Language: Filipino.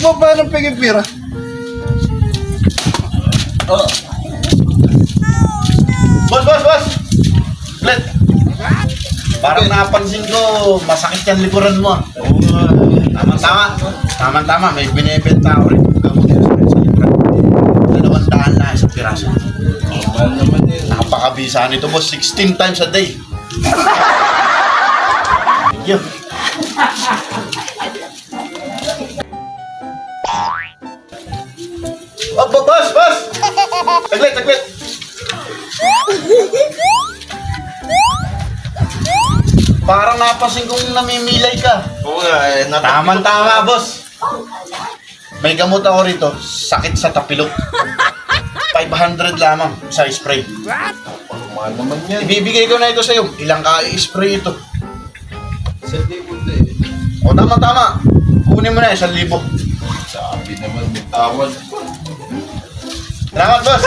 Magbaba ng pigipira. Oh. Boss! Let. Parang napansin ko, masakit yung likuran mo. Tama. May binibenta ako rin. $200 na isang piraso. Napakabisa nito boss, 16 times a day. Thank you. Oh, boss! Taglit! Parang napansin kong namimilay ka. Oo nga, Tama, boss. May gamot ako rito, sakit sa tapilok. 500 lamang sa spray. Mahal naman yan. Ibibigay ko na ito sa iyo. Ilang ka-spray ito? 1,000 O tama. Kunin mo na 1,000. Sabi naman, may tawad. Salamat, boss.